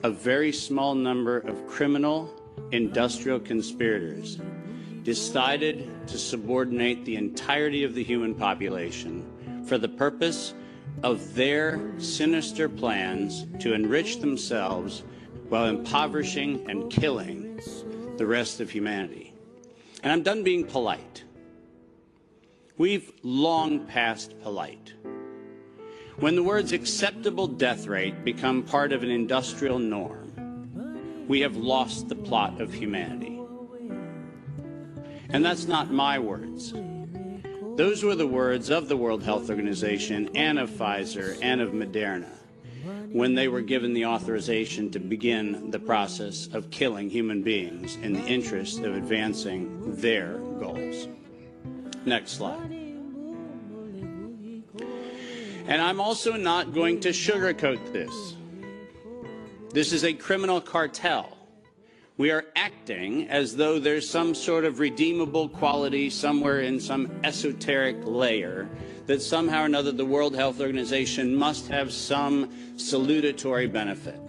a very small number of criminal industrial conspirators decided to subordinate the entirety of the human population for the purpose of their sinister plans to enrich themselves while impoverishing and killing the rest of humanity. And I'm done being polite. We've long passed polite. When the words acceptable death rate become part of an industrial norm, we have lost the plot of humanity. And that's not my words. Those were the words of the World Health Organization and of Pfizer and of Moderna when they were given the authorization to begin the process of killing human beings in the interest of advancing their goals. Next slide. And I'm also not going to sugarcoat this. This is a criminal cartel. We are acting as though there's some sort of redeemable quality somewhere in some esoteric layer that somehow or another the World Health Organization must have some salutatory benefit.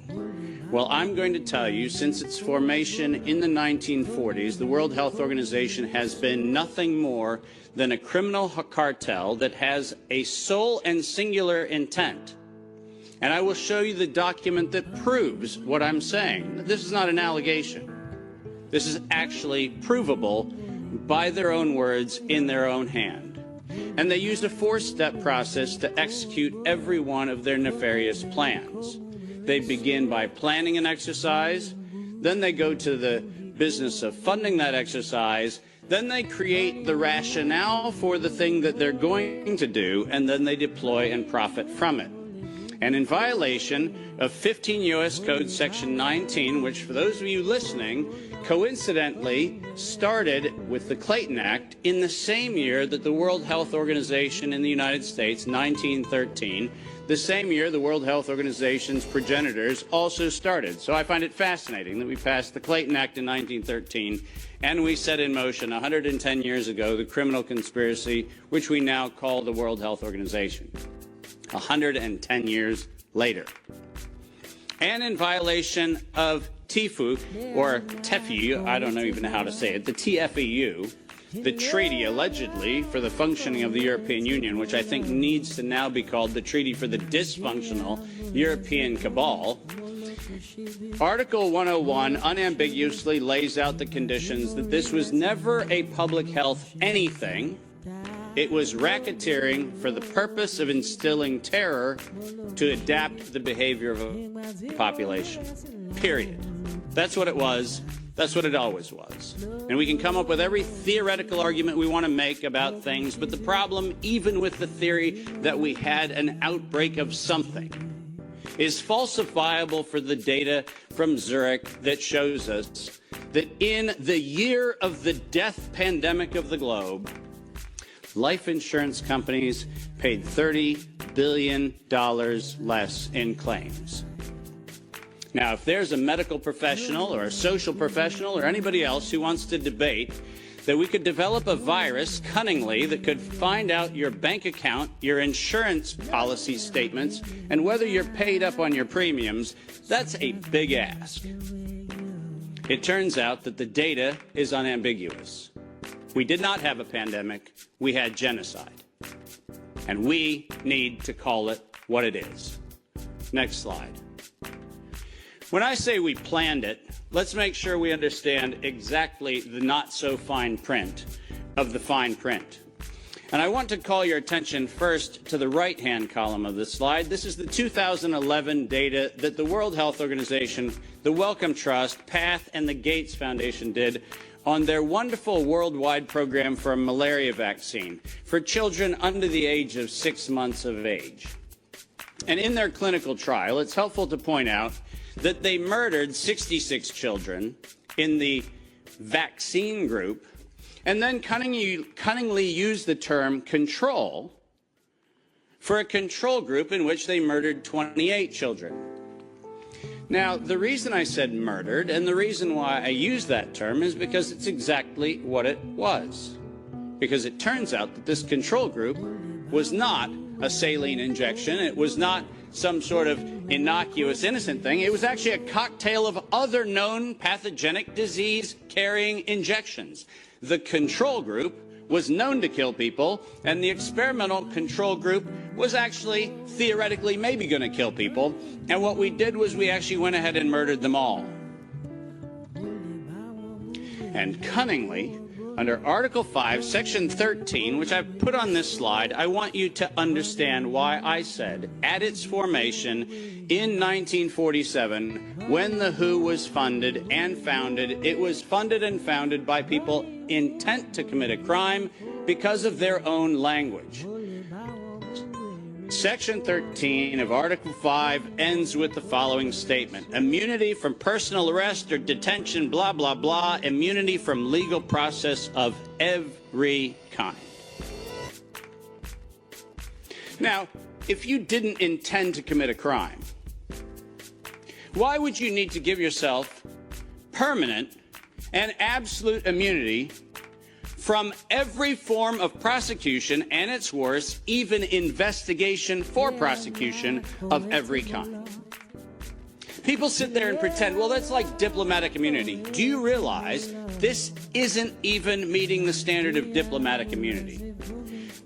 Well, I'm going to tell you, since its formation in the 1940s, the World Health Organization has been nothing more than a criminal cartel that has a sole and singular intent. And I will show you the document that proves what I'm saying. This is not an allegation. This is actually provable by their own words in their own hand. And they used a four-step process to execute every one of their nefarious plans. They begin by planning an exercise, then they go to the business of funding that exercise, then they create the rationale for the thing that they're going to do, and then they deploy and profit from it. And in violation of 15 U.S. Code Section 19, which for those of you listening, coincidentally started with the Clayton Act in the same year that the World Health Organization in the United States, 1913, the same year the World Health Organization's progenitors also started. So I find it fascinating that we passed the Clayton Act in 1913 and we set in motion 110 years ago the criminal conspiracy which we now call the World Health Organization. 110 years later. And in violation of TIFU, or TEFEU, I don't even know how to say it, the TFEU, the treaty allegedly for the functioning of the European Union, which I think needs to now be called the Treaty for the Dysfunctional European Cabal. Article 101 unambiguously lays out the conditions that this was never a public health anything. It was racketeering for the purpose of instilling terror to adapt the behavior of a population. Period. That's what it was. That's what it always was. And we can come up with every theoretical argument we want to make about things, but the problem, even with the theory that we had an outbreak of something, is falsifiable for the data from Zurich that shows us that in the year of the death pandemic of the globe, life insurance companies paid $30 billion less in claims. Now, if there's a medical professional or a social professional or anybody else who wants to debate that we could develop a virus cunningly that could find out your bank account, your insurance policy statements, and whether you're paid up on your premiums, that's a big ask. It turns out that the data is unambiguous. We did not have a pandemic, we had genocide. And we need to call it what it is. Next slide. When I say we planned it, let's make sure we understand exactly the not-so-fine print of the fine print. And I want to call your attention first to the right-hand column of this slide. This is the 2011 data that the World Health Organization, the Wellcome Trust, PATH, and the Gates Foundation did on their wonderful worldwide program for a malaria vaccine for children under the age of 6 months of age. And in their clinical trial, it's helpful to point out that they murdered 66 children in the vaccine group and then cunningly used the term control for a control group in which they murdered 28 children. Now, the reason I said murdered and the reason why I use that term is because it's exactly what it was. Because it turns out that this control group was not a saline injection. It was not some sort of innocuous, innocent thing. It was actually a cocktail of other known pathogenic disease-carrying injections. The control group was known to kill people, and the experimental control group was actually theoretically maybe going to kill people. And what we did was we actually went ahead and murdered them all. And cunningly, under Article 5, Section 13, which I've put on this slide, I want you to understand why I said, at its formation in 1947, when the WHO was funded and founded, it was funded and founded by people intent to commit a crime because of their own language. Section 13 of Article 5 ends with the following statement: immunity from personal arrest or detention, blah, blah, blah, immunity from legal process of every kind. Now, if you didn't intend to commit a crime, why would you need to give yourself permanent and absolute immunity from every form of prosecution, and it's worse, even investigation for prosecution of every kind? People sit there and pretend, well, that's like diplomatic immunity. Do you realize this isn't even meeting the standard of diplomatic immunity?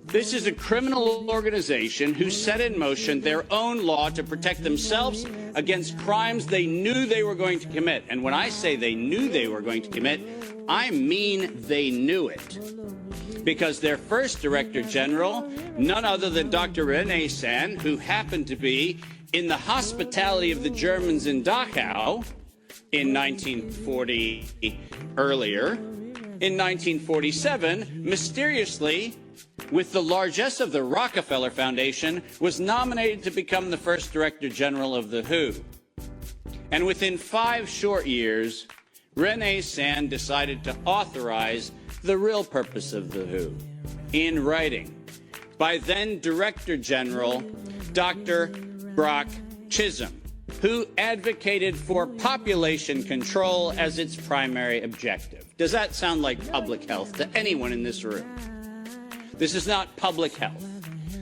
This is a criminal organization who set in motion their own law to protect themselves against crimes they knew they were going to commit. And when I say they knew they were going to commit, I mean they knew it. Because their first Director General, none other than Dr. René Sand, who happened to be in the hospitality of the Germans in Dachau in 1940 earlier, in 1947, mysteriously, with the largesse of the Rockefeller Foundation, was nominated to become the first Director General of the WHO. And within 5 short years, René Sand decided to authorize the real purpose of the WHO in writing by then Director General Dr. Brock Chisholm, who advocated for population control as its primary objective. Does that sound like public health to anyone in this room? This is not public health.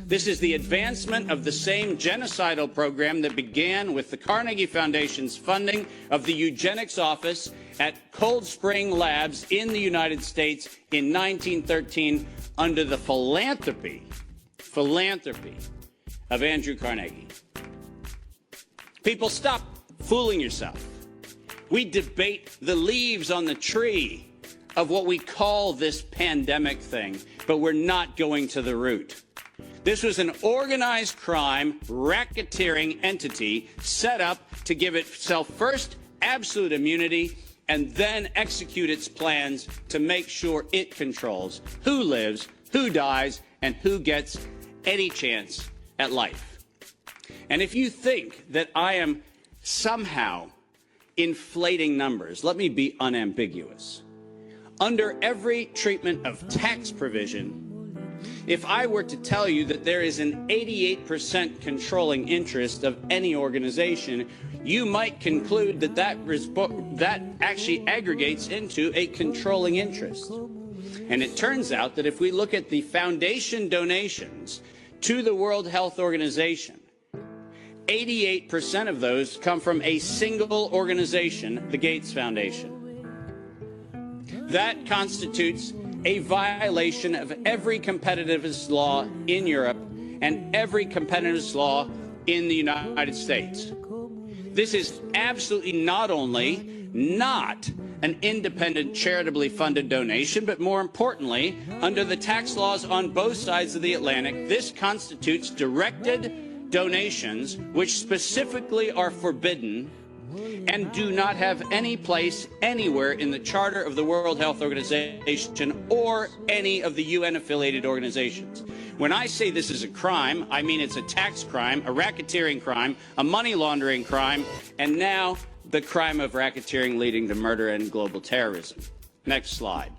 This is the advancement of the same genocidal program that began with the Carnegie Foundation's funding of the eugenics office at Cold Spring Labs in the United States in 1913 under the philanthropy of Andrew Carnegie. People, stop fooling yourself. We debate the leaves on the tree of what we call this pandemic thing, but we're not going to the root. This was an organized crime, racketeering entity set up to give itself first absolute immunity and then execute its plans to make sure it controls who lives, who dies, and who gets any chance at life. And if you think that I am somehow inflating numbers, let me be unambiguous. Under every treatment of tax provision, if I were to tell you that there is an 88% controlling interest of any organization, you might conclude that that actually aggregates into a controlling interest. And it turns out that if we look at the foundation donations to the World Health Organization, 88% of those come from a single organization, the Gates Foundation. That constitutes a violation of every competitiveness law in Europe and every competitiveness law in the United States. This is absolutely not only not an independent, charitably funded donation, but more importantly, under the tax laws on both sides of the Atlantic, this constitutes directed donations which specifically are forbidden and do not have any place anywhere in the Charter of the World Health Organization or any of the UN-affiliated organizations. When I say this is a crime, I mean it's a tax crime, a racketeering crime, a money laundering crime, and now the crime of racketeering leading to murder and global terrorism. Next slide.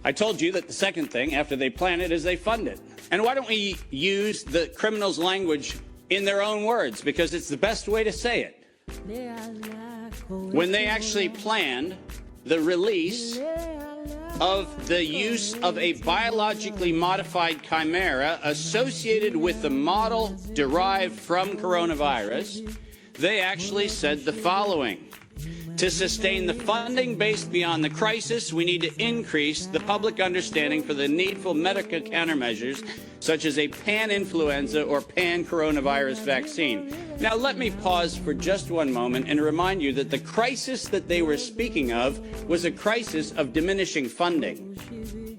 I told you that the second thing after they plan it is they fund it. And why don't we use the criminals' language in their own words, because it's the best way to say it. When they actually planned the release of the use of a biologically modified chimera associated with the model derived from coronavirus, they actually said the following. To sustain the funding base beyond the crisis, we need to increase the public understanding for the needful medical countermeasures, such as a pan-influenza or pan-coronavirus vaccine. Now, let me pause for just one moment and remind you that the crisis that they were speaking of was a crisis of diminishing funding.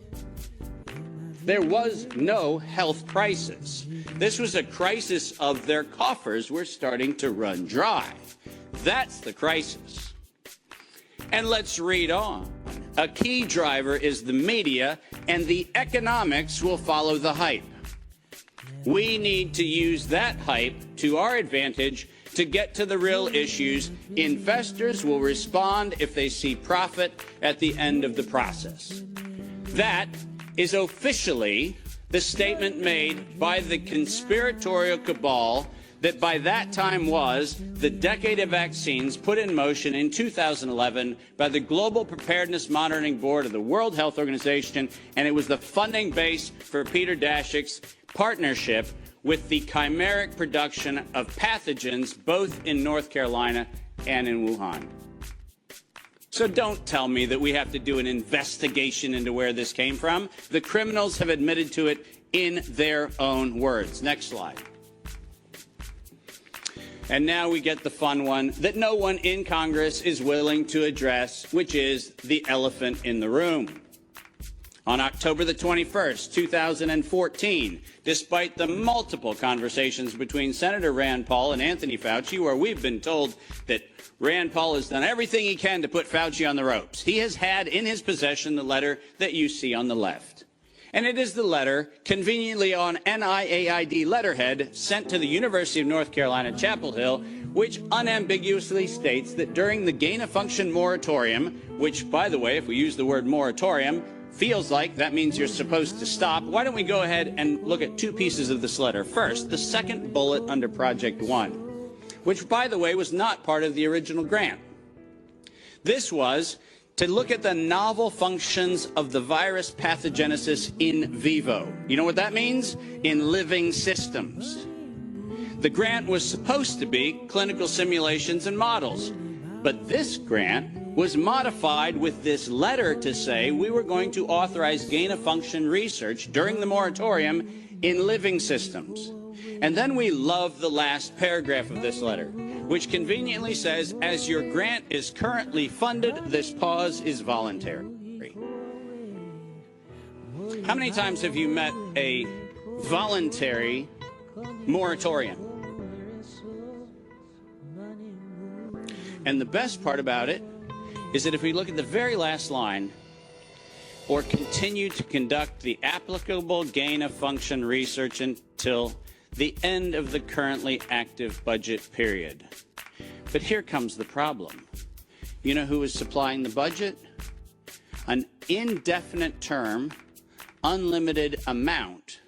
There was no health crisis. This was a crisis of their coffers were starting to run dry. That's the crisis. And let's read on. A key driver is the media, and the economics will follow the hype. We need to use that hype to our advantage to get to the real issues. Investors will respond if they see profit at the end of the process. That is officially the statement made by the conspiratorial cabal that by that time was the decade of vaccines put in motion in 2011 by the Global Preparedness Monitoring Board of the World Health Organization, and it was the funding base for Peter Daszak's partnership with the chimeric production of pathogens both in North Carolina and in Wuhan. So don't tell me that we have to do an investigation into where this came from. The criminals have admitted to it in their own words. Next slide. And now we get the fun one that no one in Congress is willing to address, which is the elephant in the room. On October the 21st, 2014, despite the multiple conversations between Senator Rand Paul and Anthony Fauci, where we've been told that Rand Paul has done everything he can to put Fauci on the ropes, he has had in his possession the letter that you see on the left. And it is the letter, conveniently on NIAID letterhead, sent to the University of North Carolina, Chapel Hill, which unambiguously states that during the gain-of-function moratorium, which, by the way, if we use the word moratorium, feels like that means you're supposed to stop. Why don't we go ahead and look at two pieces of this letter. First, the second bullet under Project One, which, by the way, was not part of the original grant. This was to look at the novel functions of the virus pathogenesis in vivo. You know what that means? In living systems. The grant was supposed to be clinical simulations and models, but this grant was modified with this letter to say we were going to authorize gain-of-function research during the moratorium in living systems. And then we love the last paragraph of this letter, which conveniently says, as your grant is currently funded, this pause is voluntary. How many times have you met a voluntary moratorium? And the best part about it is that if we look at the very last line, or continue to conduct the applicable gain-of-function research until the end of the currently active budget period. But here comes the problem. You know who is supplying the budget? An indefinite term, unlimited amount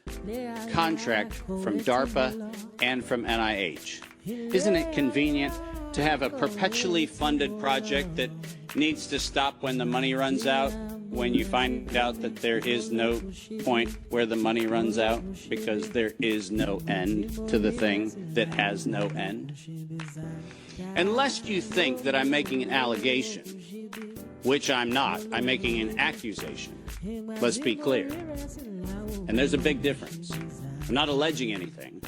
contract from DARPA and from NIH. Isn't it convenient to have a perpetually funded project that needs to stop when the money runs out, when you find out that there is no point where the money runs out because there is no end to the thing that has no end? Unless you think that I'm making an allegation, which I'm not, I'm making an accusation. Let's be clear. And there's a big difference. I'm not alleging anything.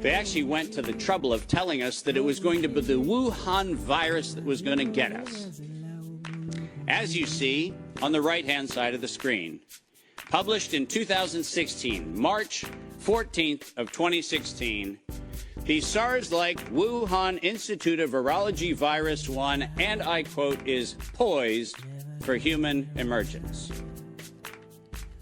They actually went to the trouble of telling us that it was going to be the Wuhan virus that was going to get us. As you see on the right-hand side of the screen, published in 2016, March 14th of 2016, the SARS-like Wuhan Institute of Virology Virus 1, and I quote, is poised for human emergence.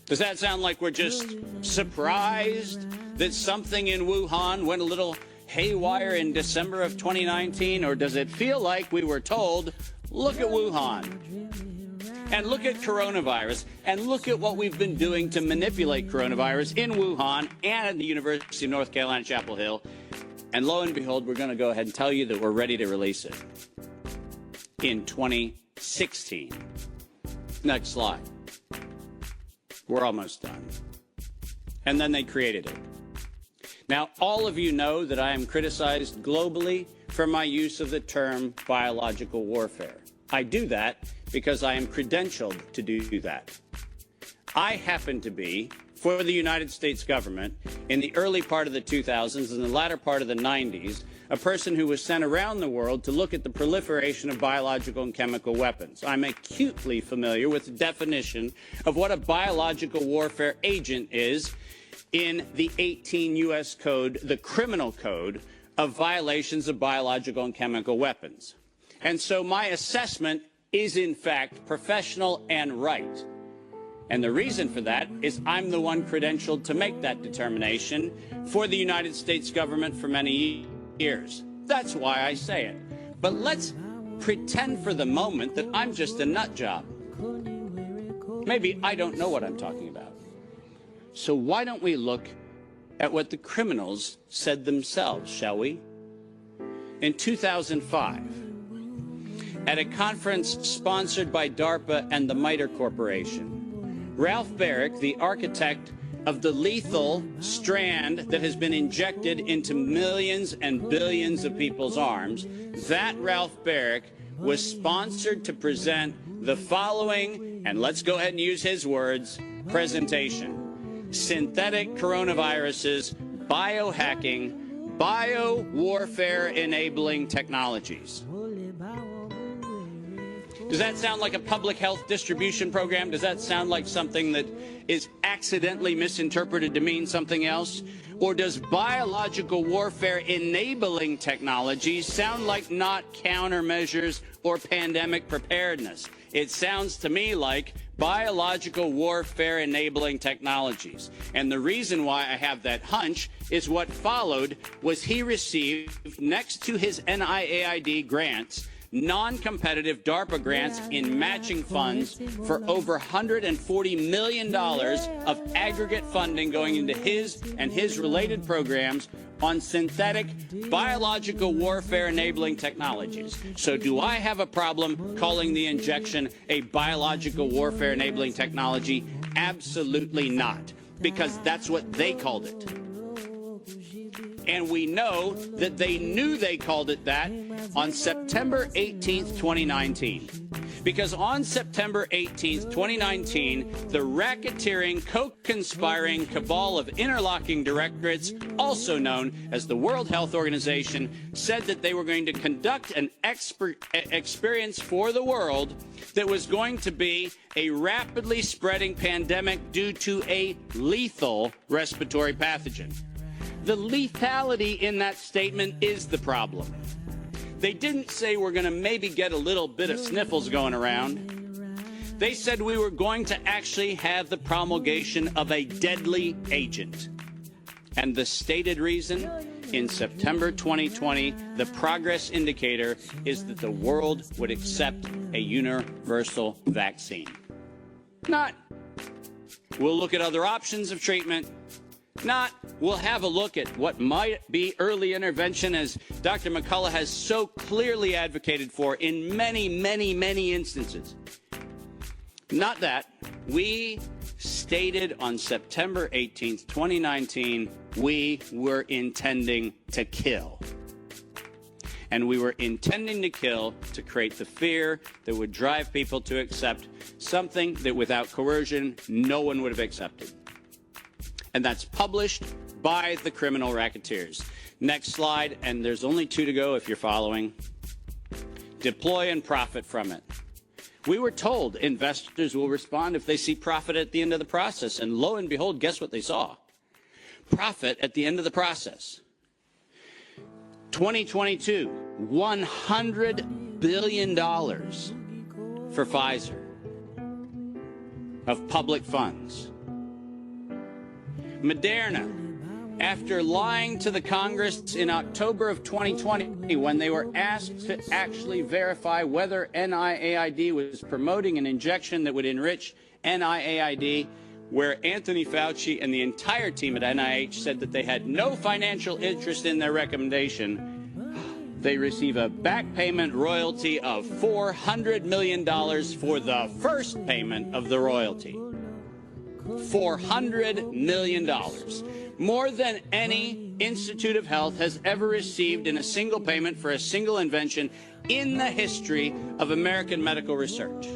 Does that sound like we're just surprised that something in Wuhan went a little haywire in December of 2019? Or does it feel like we were told, look at Wuhan, and look at coronavirus, and look at what we've been doing to manipulate coronavirus in Wuhan and at the University of North Carolina, Chapel Hill, and lo and behold, we're going to go ahead and tell you that we're ready to release it in 2016. Next slide. We're almost done. And then they created it. Now, all of you know that I am criticized globally for my use of the term biological warfare. I do that because I am credentialed to do that. I happen to be, for the United States government, in the early part of the 2000s and the latter part of the 90s, a person who was sent around the world to look at the proliferation of biological and chemical weapons. I'm acutely familiar with the definition of what a biological warfare agent is in the 18 U.S. Code, the criminal code of violations of biological and chemical weapons. And so my assessment is, in fact, professional and right. And the reason for that is I'm the one credentialed to make that determination for the United States government for many years. That's why I say it. But let's pretend for the moment that I'm just a nut job. Maybe I don't know what I'm talking about. So why don't we look at what the criminals said themselves, shall we? In 2005, at a conference sponsored by DARPA and the MITRE Corporation, Ralph Barrick, the architect of the lethal strand that has been injected into millions and billions of people's arms, that Ralph Barrick was sponsored to present the following, and let's go ahead and use his words, presentation. Synthetic coronaviruses, biohacking, bio-warfare enabling technologies. Does that sound like a public health distribution program? Does that sound like something that is accidentally misinterpreted to mean something else? Or does biological warfare enabling technologies sound like not countermeasures or pandemic preparedness? It sounds to me like biological warfare enabling technologies. And the reason why I have that hunch is what followed was he received, next to his NIAID grants, non-competitive DARPA grants in matching funds for over $140 million of aggregate funding going into his and his related programs on synthetic biological warfare enabling technologies. So do I have a problem calling the injection a biological warfare enabling technology? Absolutely not, because that's what they called it. And we know that they knew they called it that on September 18th, 2019. Because on September 18th, 2019, the racketeering, co-conspiring cabal of interlocking directorates, also known as the World Health Organization, said that they were going to conduct an experience for the world that was going to be a rapidly spreading pandemic due to a lethal respiratory pathogen. The lethality in that statement is the problem. They didn't say we're going to maybe get a little bit of sniffles going around. They said we were going to actually have the promulgation of a deadly agent. And the stated reason, in September 2020, the progress indicator is that the world would accept a universal vaccine. Not, we'll look at other options of treatment. Not, we'll have a look at what might be early intervention, as Dr. McCullough has so clearly advocated for in many, many, many instances. Not that. We stated on September 18th, 2019, we were intending to kill. And we were intending to kill to create the fear that would drive people to accept something that without coercion, no one would have accepted. And that's published by the criminal racketeers. Next slide, and there's only 2 to go if you're following. Deploy and profit from it. We were told investors will respond if they see profit at the end of the process. And lo and behold, guess what they saw? Profit at the end of the process. 2022, $100 billion for Pfizer of public funds. Moderna, after lying to the Congress in October of 2020 when they were asked to actually verify whether NIAID was promoting an injection that would enrich NIAID, where Anthony Fauci and the entire team at NIH said that they had no financial interest in their recommendation, They receive a back payment royalty of $400 million for the first payment of the royalty. $400 million. More than any Institute of Health has ever received in a single payment for a single invention in the history of American medical research.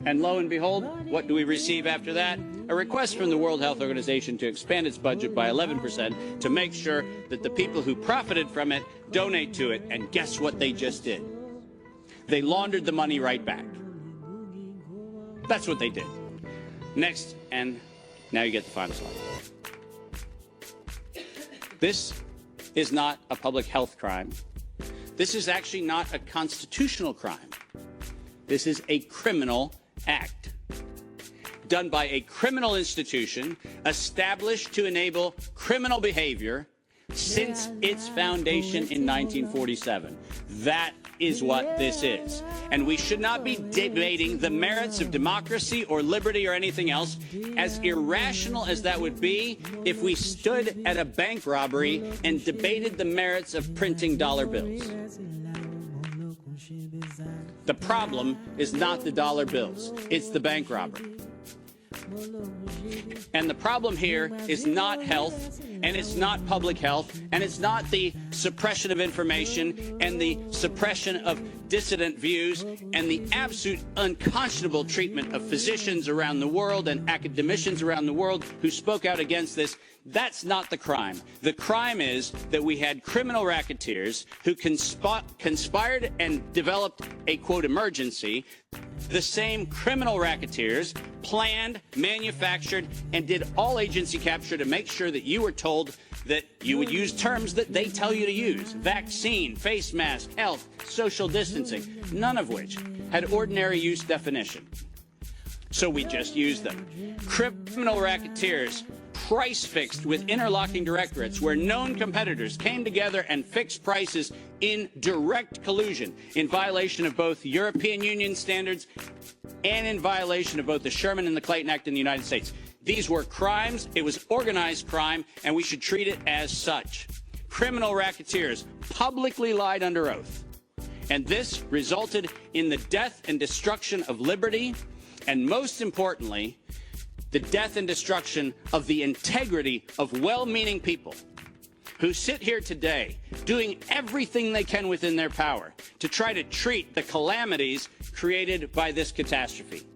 And lo and behold, what do we receive after that? A request from the World Health Organization to expand its budget by 11% to make sure that the people who profited from it donate to it. And guess what they just did? They laundered the money right back. That's what they did. Next, and now you get the final slide. This is not a public health crime. This is actually not a constitutional crime. This is a criminal act done by a criminal institution established to enable criminal behavior since its foundation in 1947. That is what this is. And we should not be debating the merits of democracy or liberty or anything else, as irrational as that would be if we stood at a bank robbery and debated the merits of printing dollar bills. The problem is not the dollar bills, it's the bank robbery. And the problem here is not health, and it's not public health, and it's not the suppression of information and the suppression of dissident views and the absolute unconscionable treatment of physicians around the world and academicians around the world who spoke out against this. That's not the crime. The crime is that we had criminal racketeers who conspired and developed a, quote, emergency. The same criminal racketeers planned, manufactured, and did all agency capture to make sure that you were told that you would use terms that they tell you to use. Vaccine, face mask, health, social distancing, none of which had ordinary use definition. So we just used them. Criminal racketeers price fixed with interlocking directorates where known competitors came together and fixed prices in direct collusion, in violation of both European Union standards and in violation of both the Sherman and the Clayton Act in the United States. These were crimes. It was organized crime, and we should treat it as such. Criminal racketeers publicly lied under oath, and this resulted in the death and destruction of liberty, and most importantly, the death and destruction of the integrity of well-meaning people who sit here today doing everything they can within their power to try to treat the calamities created by this catastrophe.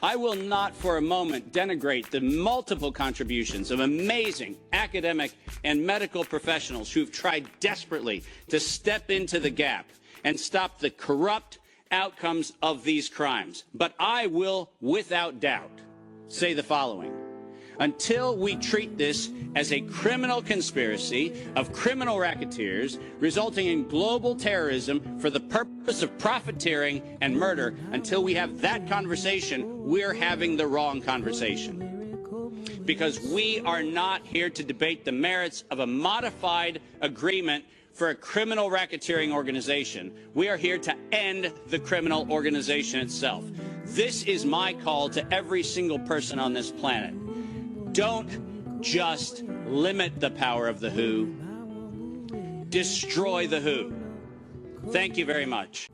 I will not for a moment denigrate the multiple contributions of amazing academic and medical professionals who've tried desperately to step into the gap and stop the corrupt outcomes of these crimes. But I will, without doubt, say the following. Until we treat this as a criminal conspiracy of criminal racketeers resulting in global terrorism for the purpose of profiteering and murder, until we have that conversation, we're having the wrong conversation. Because we are not here to debate the merits of a modified agreement for a criminal racketeering organization. We are here to end the criminal organization itself. This is my call to every single person on this planet. Don't just limit the power of the WHO. Destroy the WHO. Thank you very much.